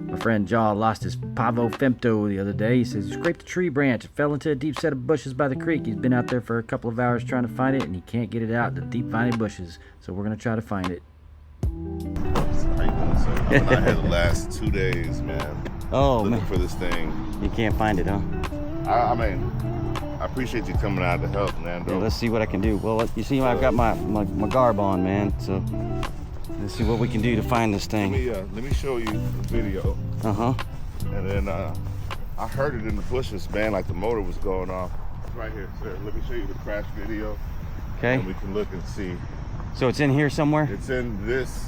My friend Jah lost his Pavo Femto the other day. He says he scraped a tree branch. It fell into a deep set of bushes by the creek. He's been out there for a couple of hours trying to find it, and he can't get it out in the deep viney bushes. So we're going to try to find it. I had the last 2 days, man. Oh, looking man. for this thing. You can't find it, huh? I mean, I appreciate you coming out to help, Nando. Yeah, let's see what I can do. Well, you see, I've got my garb on, man. So let's see what we can do to find this thing. Let me show you the video. Uh-huh. And then I heard it in the bushes, man, like the motor was going off. It's right here, sir. Let me show you the crash video. Okay. And we can look and see. So it's in here somewhere? It's in this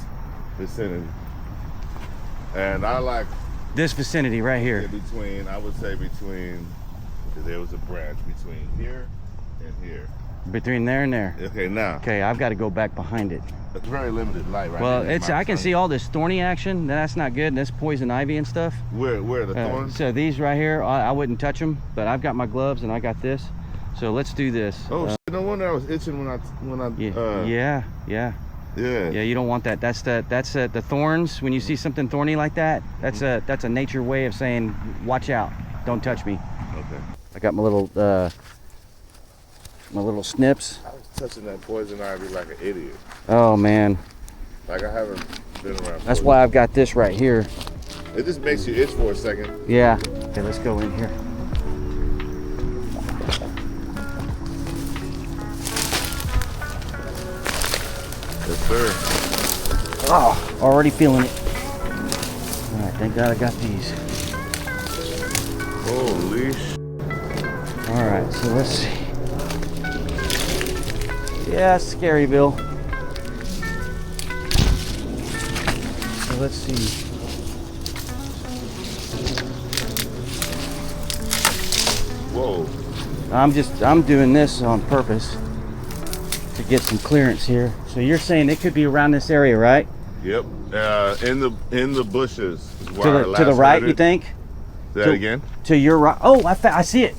vicinity. And I like this vicinity right here. Between, I would say between, there was a branch between here and here. Between there and there. Okay, now. Okay, I've got to go back behind it. It's very limited light right well, here. I can see all this thorny action. That's not good. That's poison ivy and stuff. Where the thorns? So these right here, I wouldn't touch them, but I've got my gloves and I got this. So let's do this. Oh, shit, no wonder I was itching when I Yeah, you don't want that. That's the thorns. When you see something thorny like that, that's a nature way of saying, watch out, don't touch me. Okay. I got my little snips. I was touching that poison ivy like an idiot. Oh man. Like I haven't been around. That's why I've got this right here. It just makes you itch for a second. Yeah. Okay, let's go in here. Yes, sir. Oh, already feeling it. All right, thank God I got these. Holy sh! All right, so let's see. Yeah, Scaryville. So let's see. Whoa. I'm doing this on purpose to get some clearance here. So you're saying it could be around this area, right? Yep. In the bushes. Is To where the right, you think? Say that again? To your right. Oh, I see it.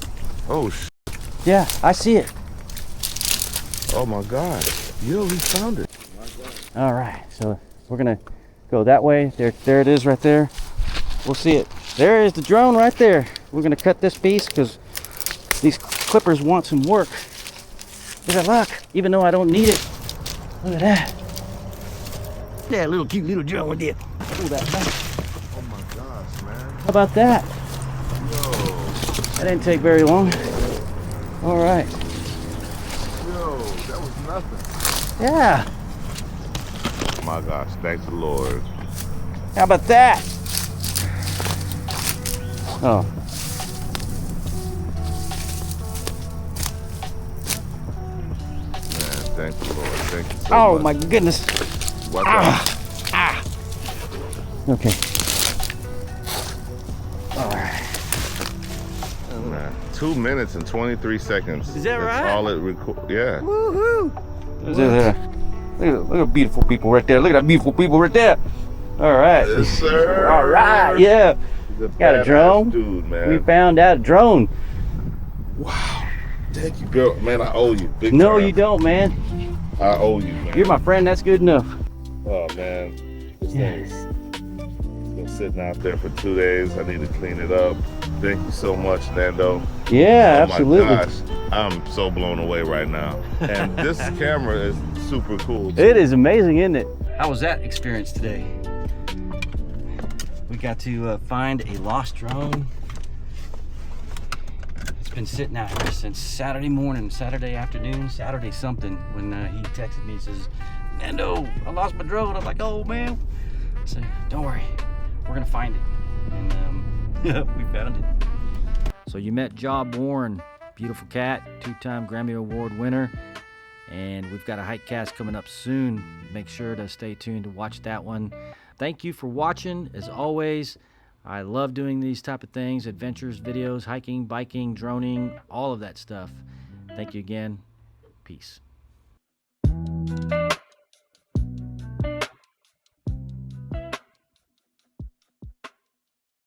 Oh sh! Yeah, I see it. Oh my God! Yo, he found it. All right, so we're gonna go that way. There it is right there. We'll see it. There is the drone right there. We're gonna cut this piece because these clippers want some work. Look at that luck, even though I don't need it. Look at that. Yeah, little cute little drone right there. Pull that back. Oh my gosh, man. How about that? Yo, That didn't take very long. All right. yo, that was nothing. Yeah. Oh my gosh, thank the Lord. How about that? Oh. Man, thank the Lord. Thank you so Oh much. my goodness. What Okay. All right. Man, 2 minutes and 23 seconds. Is that That's right? all it record. Yeah. Woohoo! Look at beautiful people right there. Look at that beautiful people right there. All right. Yes, sir. All right. Yeah. He's Got a badass drone. dude, man. We found out a drone. Wow. Thank you, girl. Man, I owe you. Big No, time. you don't, man. I owe you, man. You're my friend. That's good enough. Oh man, this thing's been sitting out there for 2 days. I need to clean it up. Thank you so much, Nando. Yeah, Oh absolutely. my gosh, I'm so blown away right now. And this camera is super cool. It is amazing, isn't it? How was that experience today? We got to find a lost drone. It's been sitting out here since Saturday morning, Saturday afternoon, Saturday something, when he texted me and says, Nando, I lost my drone. I'm like, oh man. I said, don't worry, we're gonna find it. And we found it. So you met Jah Born, beautiful cat, 2-time Grammy Award winner. And we've got a hike cast coming up soon. Make sure to stay tuned to watch that one. Thank you for watching. As always, I love doing these type of things, adventures, videos, hiking, biking, droning, all of that stuff. Thank you again. Peace.